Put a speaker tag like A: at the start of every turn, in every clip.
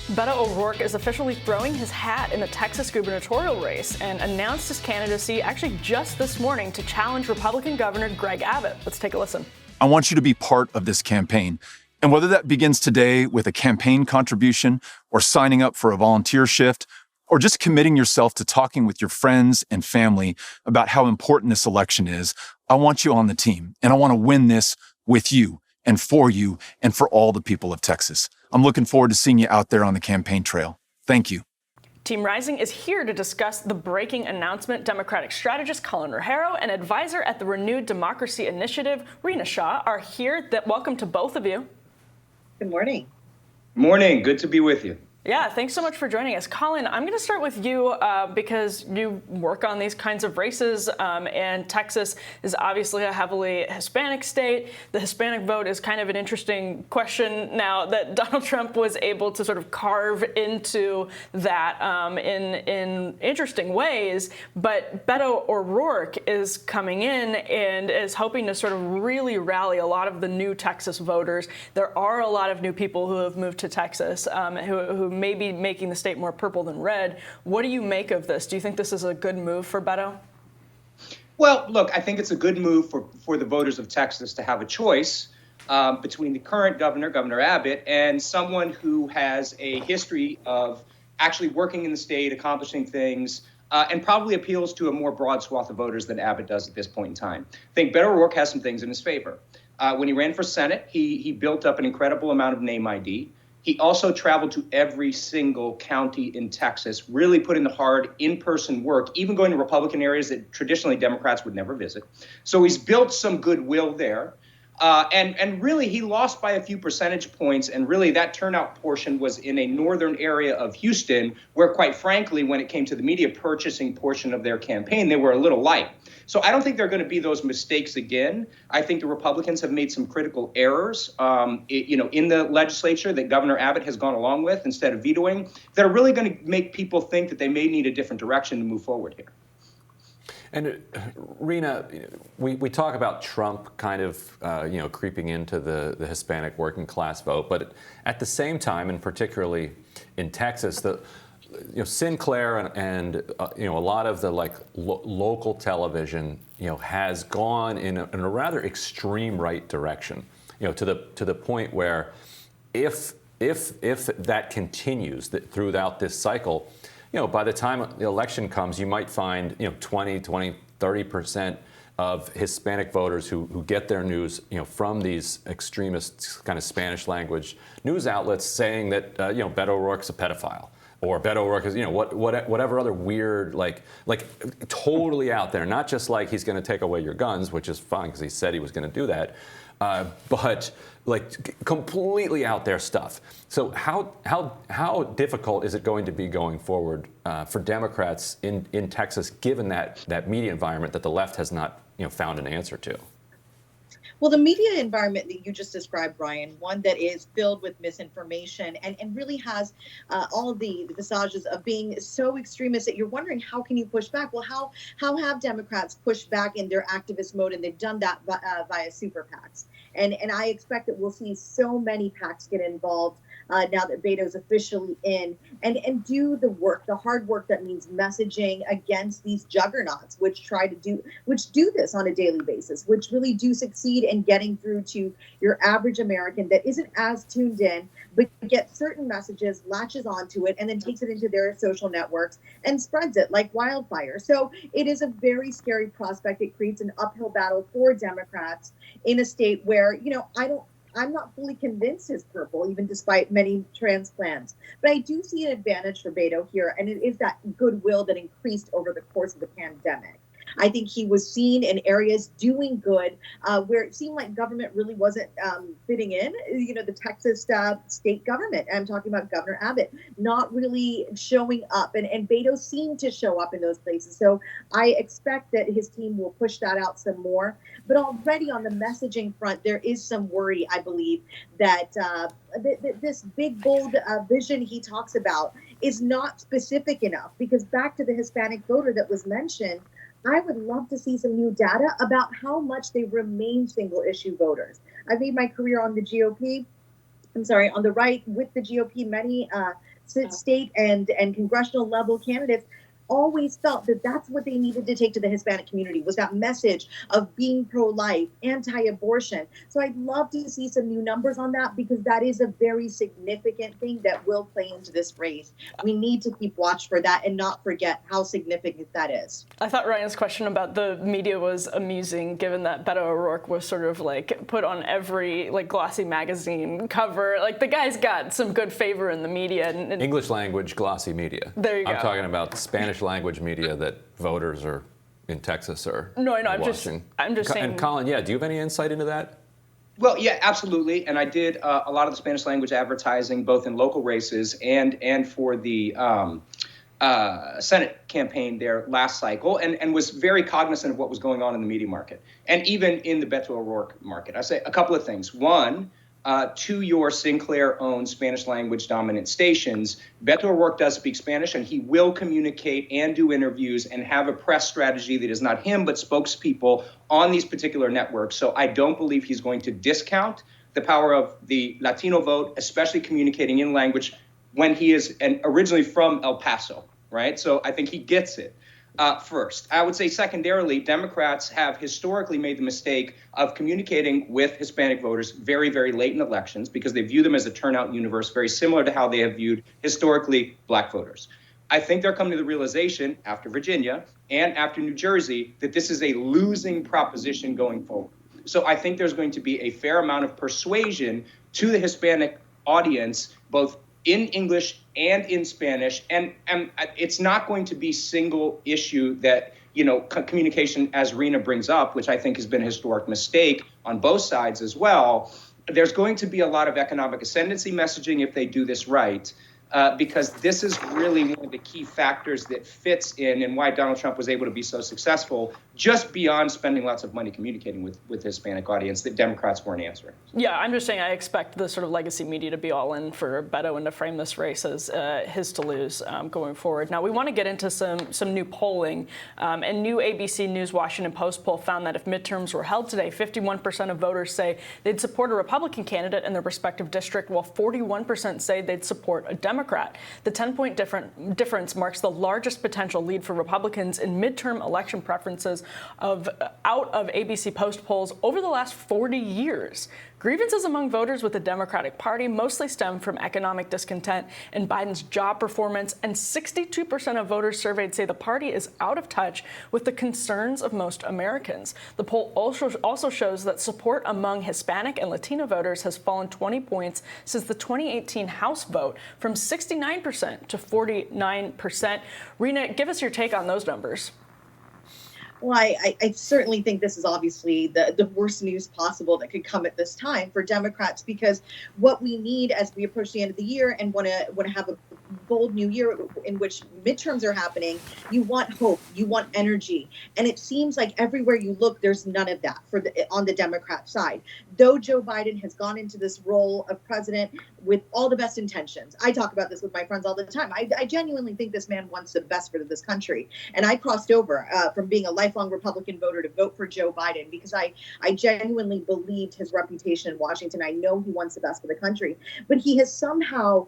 A: Beto O'Rourke is officially throwing his hat in the Texas gubernatorial race and announced his candidacy actually just this morning to challenge Republican Governor Greg Abbott. Let's take a listen.
B: I want you to be part of this campaign. And whether that begins today with a campaign contribution or signing up for a volunteer shift or just committing yourself to talking with your friends and family about how important this election is, I want you on the team. And I want to win this with you and for all the people of Texas. I'm looking forward to seeing you out there on the campaign trail. Thank you.
A: Team Rising is here to discuss the breaking announcement. Democratic strategist Colin Rogero and advisor at the Renewed Democracy Initiative, Rena Shaw, are here. Welcome to both of you.
C: Good morning.
D: Morning. Good to be with you.
A: Yeah, thanks so much for joining us. Colin, I'm going to start with you because you work on these kinds of races, and Texas is obviously a heavily Hispanic state. The Hispanic vote is kind of an interesting question now that Donald Trump was able to sort of carve into that in interesting ways. But Beto O'Rourke is coming in and is hoping to sort of really rally a lot of the new Texas voters. There are a lot of new people who have moved to Texas who may be making the state more purple than red. What do you make of this? Do you think this is a good move for Beto?
D: Well, look, I think it's a good move for the voters of Texas to have a choice between the current governor, Governor Abbott, and someone who has a history of actually working in the state, accomplishing things, and probably appeals to a more broad swath of voters than Abbott does at this point in time. I think Beto O'Rourke has some things in his favor. When he ran for Senate, he built up an incredible amount of name ID. He also traveled to every single county in Texas, really put in the hard in-person work, even going to Republican areas that traditionally Democrats would never visit. So he's built some goodwill there. And really, he lost by a few percentage points. And really, that turnout portion was in a northern area of Houston, where, quite frankly, when it came to the media purchasing portion of their campaign, they were a little light. So I don't think there are going to be those mistakes again. I think the Republicans have made some critical errors, in the legislature that Governor Abbott has gone along with instead of vetoing, that are really going to make people think that they may need a different direction to move forward here.
E: And Rena, we talk about Trump kind of, creeping into the Hispanic working class vote, but at the same time, and particularly in Texas, Sinclair and a lot of the local television, has gone in a rather extreme right direction, to the point where if that continues throughout this cycle, by the time the election comes, you might find 30% of Hispanic voters who get their news from these extremist kind of Spanish language news outlets saying that Beto O'Rourke's a pedophile. Or Beto O'Rourke is, whatever other weird, like totally out there. Not just like he's going to take away your guns, which is fine because he said he was going to do that, but like completely out there stuff. So how difficult is it going to be going forward for Democrats in Texas, given that media environment that the left has not found an answer to?
C: Well, the media environment that you just described, Brian, one that is filled with misinformation and really has all the visages of being so extremist that you're wondering, how can you push back? Well, how have Democrats pushed back in their activist mode? And they've done that via super PACs. And I expect that we'll see so many PACs get involved now that Beto's officially in and do the work, the hard work that means messaging against these juggernauts, which do this on a daily basis, which really do succeed in getting through to your average American that isn't as tuned in, but gets certain messages, latches onto it, and then takes it into their social networks and spreads it like wildfire. So it is a very scary prospect. It creates an uphill battle for Democrats in a state where, I'm not fully convinced is purple, even despite many transplants. But I do see an advantage for Beto here, and it is that goodwill that increased over the course of the pandemic. I think he was seen in areas doing good where it seemed like government really wasn't fitting in. The Texas state government, I'm talking about Governor Abbott, not really showing up. And Beto seemed to show up in those places. So I expect that his team will push that out some more. But already on the messaging front, there is some worry, I believe, that this big, bold vision he talks about is not specific enough. Because back to the Hispanic voter that was mentioned, I would love to see some new data about how much they remain single issue voters. I've made my career on the GOP. I'm sorry, on the right with the GOP, many state and congressional level candidates always felt that that's what they needed to take to the Hispanic community was that message of being pro-life, anti-abortion. So I'd love to see some new numbers on that because that is a very significant thing that will play into this race. We need to keep watch for that and not forget how significant that is.
A: I thought Ryan's question about the media was amusing, given that Beto O'Rourke was sort of like put on every like glossy magazine cover. Like the guy's got some good favor in the media. And
E: English language glossy media.
A: There you go.
E: I'm talking about the Spanish language media that voters are in Texas are watching.
A: I'm just saying.
E: And Colin, do you have any insight into that?
D: Well, yeah, absolutely. And I did a lot of the Spanish language advertising, both in local races and for the Senate campaign there last cycle, and was very cognizant of what was going on in the media market and even in the Beto O'Rourke market. I say a couple of things. One, to your Sinclair-owned Spanish language dominant stations, Beto O'Rourke does speak Spanish, and he will communicate and do interviews and have a press strategy that is not him, but spokespeople on these particular networks. So I don't believe he's going to discount the power of the Latino vote, especially communicating in language when he is originally from El Paso, right? So I think he gets it. First, I would say secondarily, Democrats have historically made the mistake of communicating with Hispanic voters very, very late in elections because they view them as a turnout universe, very similar to how they have viewed historically Black voters. I think they're coming to the realization after Virginia and after New Jersey that this is a losing proposition going forward. So I think there's going to be a fair amount of persuasion to the Hispanic audience, both in English and in Spanish, and it's not going to be single issue that, communication, as Rena brings up, which I think has been a historic mistake on both sides as well. There's going to be a lot of economic ascendancy messaging if they do this right, because this is really one of the key factors that fits in and why Donald Trump was able to be so successful, just beyond spending lots of money communicating with the Hispanic audience that Democrats weren't answering.
A: Yeah, I'm just saying I expect the sort of legacy media to be all in for Beto and to frame this race as his to lose going forward. Now, we want to get into some new polling. And new ABC News Washington Post poll found that if midterms were held today, 51% of voters say they'd support a Republican candidate in their respective district, while 41% say they'd support a Democrat. The 10-point difference marks the largest potential lead for Republicans in midterm election preferences out of ABC Post polls over the last 40 years. Grievances among voters with the Democratic Party mostly stem from economic discontent and Biden's job performance, and 62% of voters surveyed say the party is out of touch with the concerns of most Americans. The poll also shows that support among Hispanic and Latino voters has fallen 20 points since the 2018 House vote, from 69% to 49%. Rena, give us your take on those numbers.
C: Well, I certainly think this is obviously the worst news possible that could come at this time for Democrats, because what we need as we approach the end of the year and want to have a bold new year in which midterms are happening, you want hope, you want energy. And it seems like everywhere you look, there's none of that on the Democrat side. Though Joe Biden has gone into this role of president with all the best intentions. I talk about this with my friends all the time. I genuinely think this man wants the best for this country. And I crossed over from being a lifelong Republican voter to vote for Joe Biden because I genuinely believed his reputation in Washington. I know he wants the best for the country, but he has somehow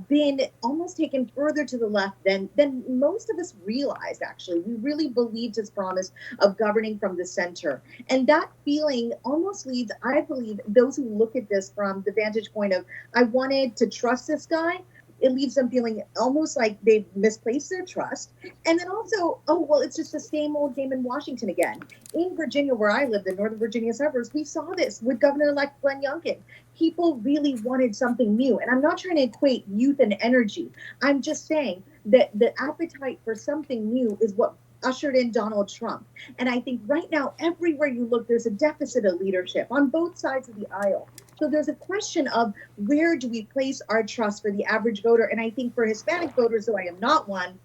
C: been almost taken further to the left than most of us realized, actually. We really believed his promise of governing from the center. And that feeling almost leads, I believe, those who look at this from the vantage point of, I wanted to trust this guy, it leaves them feeling almost like they've misplaced their trust. And then also, oh, well, it's just the same old game in Washington again. In Virginia, where I live, the Northern Virginia suburbs, we saw this with Governor-elect Glenn Youngkin. People really wanted something new. And I'm not trying to equate youth and energy. I'm just saying that the appetite for something new is what ushered in Donald Trump. And I think right now, everywhere you look, there's a deficit of leadership on both sides of the aisle. So there's a question of where do we place our trust for the average voter? And I think for Hispanic voters, though I am not one,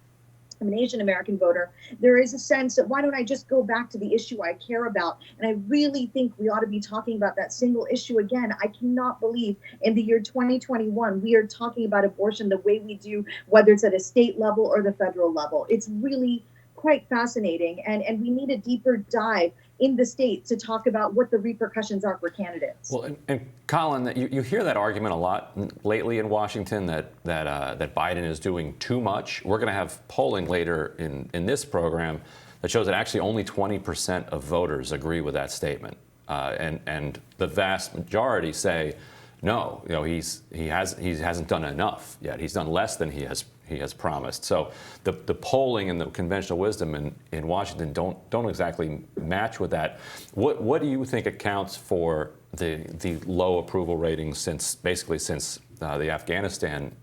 C: I'm an Asian American voter, there is a sense that why don't I just go back to the issue I care about? And I really think we ought to be talking about that single issue again. I cannot believe in the year 2021, we are talking about abortion the way we do, whether it's at a state level or the federal level. It's really quite fascinating, and we need a deeper dive in the states to talk about what the repercussions are for candidates.
E: Well, and Colin, you hear that argument a lot lately in Washington that Biden is doing too much. We're going to have polling later in this program that shows that actually only 20% of voters agree with that statement, and the vast majority say no. He hasn't done enough yet. He's done less than he has promised. So the polling and the conventional wisdom in Washington don't exactly match with that. What do you think accounts for the low approval ratings since the Afghanistan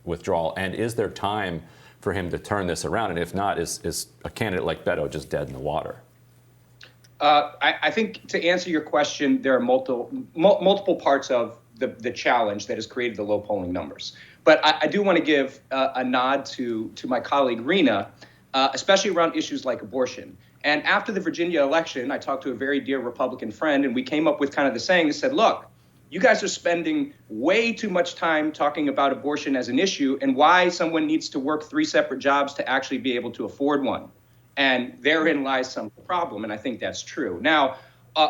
E: withdrawal? And is there time for him to turn this around? And if not, is a candidate like Beto just dead in the water?
D: I think to answer your question, there are multiple parts of the challenge that has created the low polling numbers. But I do want to give a nod to my colleague Rena, especially around issues like abortion. And after the Virginia election, I talked to a very dear Republican friend, and we came up with kind of the saying that said, look, you guys are spending way too much time talking about abortion as an issue and why someone needs to work 3 separate jobs to actually be able to afford one. And therein lies some problem, and I think that's true. Now,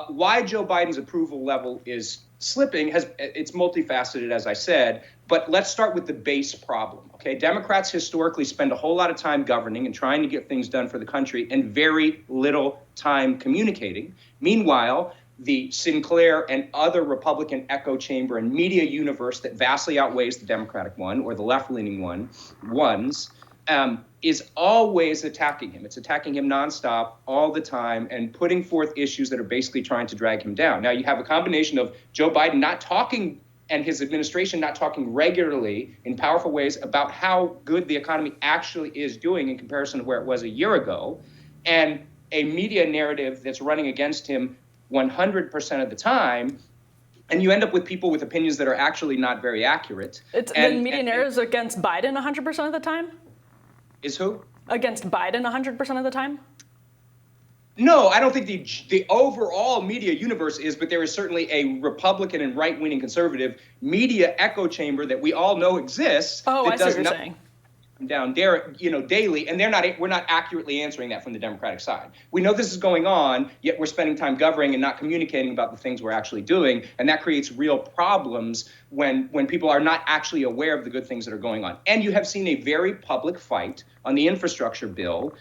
D: why Joe Biden's approval level is slipping it's multifaceted, as I said, but let's start with the base problem. Okay, Democrats historically spend a whole lot of time governing and trying to get things done for the country and very little time communicating. Meanwhile, the Sinclair and other Republican echo chamber and media universe that vastly outweighs the Democratic one or the left-leaning ones is always attacking him. It's attacking him nonstop all the time and putting forth issues that are basically trying to drag him down. Now, you have a combination of Joe Biden not talking and his administration not talking regularly in powerful ways about how good the economy actually is doing in comparison to where it was a year ago, and a media narrative that's running against him 100% of the time. And you end up with people with opinions that are actually not very accurate.
A: The media narrative is against Biden 100% of the time?
D: Is who?
A: Against Biden 100% of the time?
D: No, I don't think the overall media universe is, but there is certainly a Republican and right-wing and conservative media echo chamber that we all know exists.
A: Oh,
D: that
A: I see what you're saying.
D: Down there, daily, and we're not accurately answering that from the Democratic side. We know this is going on, yet we're spending time governing and not communicating about the things we're actually doing, and that creates real problems when people are not actually aware of the good things that are going on. And you have seen a very public fight on the infrastructure bill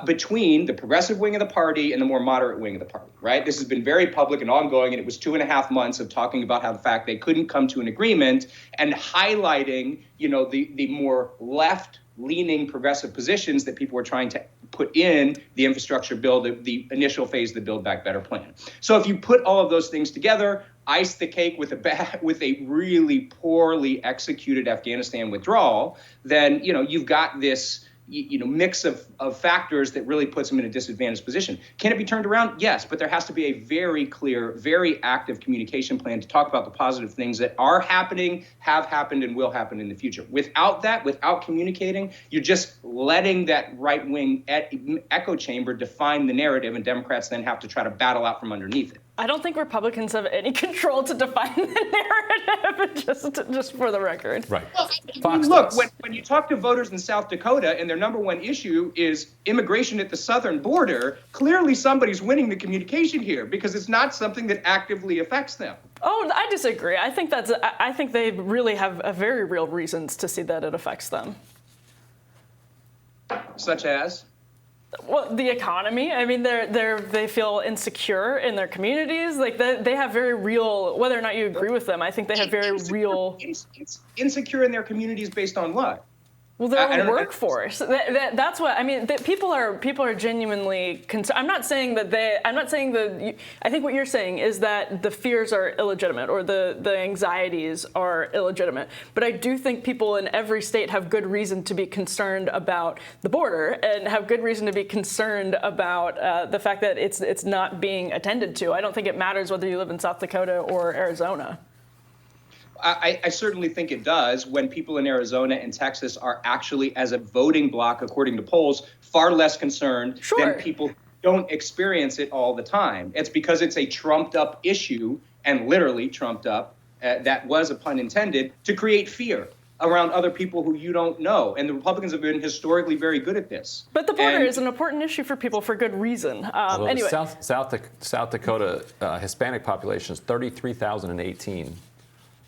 D: between the progressive wing of the party and the more moderate wing of the party, right? This has been very public and ongoing, and it was 2.5 months of talking about how the fact they couldn't come to an agreement and highlighting, the more left-leaning progressive positions that people were trying to put in the infrastructure bill, the initial phase of the Build Back Better plan. So if you put all of those things together, ice the cake with a really poorly executed Afghanistan withdrawal, then you've got this mix of factors that really puts them in a disadvantaged position. Can it be turned around? Yes, but there has to be a very clear, very active communication plan to talk about the positive things that are happening, have happened, and will happen in the future. Without that, without communicating, you're just letting that right-wing echo chamber define the narrative, and Democrats then have to try to battle out from underneath it.
A: I don't think Republicans have any control to define the narrative, just for the record.
E: Right.
D: Well, look, when you talk to voters in South Dakota and their number one issue is immigration at the southern border, clearly somebody's winning the communication here because it's not something that actively affects them.
A: Oh, I disagree. I think they really have a very real reasons to see that it affects them.
D: Such as?
A: Well, the economy. I mean, they feel insecure in their communities. Like they have very real. Whether or not you agree with them, I think they have very real.
D: Insecure in their communities based on what?
A: Well, their own workforce. That's what I mean. People are genuinely concerned. I'm not saying that I think what you're saying is that the fears are illegitimate or the anxieties are illegitimate. But I do think people in every state have good reason to be concerned about the border and have good reason to be concerned about the fact that it's not being attended to. I don't think it matters whether you live in South Dakota or Arizona.
D: I certainly think it does when people in Arizona and Texas are actually, as a voting bloc, according to polls, far less concerned than people who don't experience it all the time. It's because it's a trumped up issue, and literally trumped up, that was a pun intended, to create fear. around other people who you don't know. And the Republicans have been historically very good at this.
A: But the border is an important issue for people for good reason. Anyway.
E: The South Dakota Hispanic population is 33,018.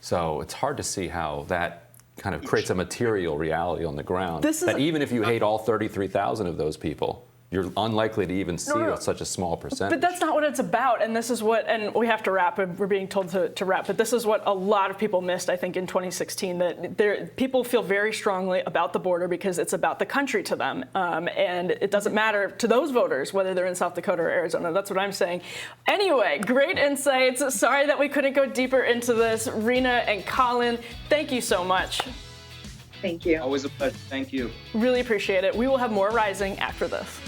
E: So it's hard to see how that kind of creates a material reality on the ground. That even if you hate all 33,000 of those people, you're unlikely to even see such a small percentage.
A: But that's not what it's about, and this is what, and we have to wrap, we're being told to wrap, but this is what a lot of people missed, I think, in 2016, that people feel very strongly about the border because it's about the country to them, and it doesn't matter to those voters whether they're in South Dakota or Arizona. That's what I'm saying. Anyway, great insights. Sorry that we couldn't go deeper into this. Rena and Colin, thank you so much.
C: Thank you.
D: Always a pleasure. Thank you.
A: Really appreciate it. We will have more Rising after this.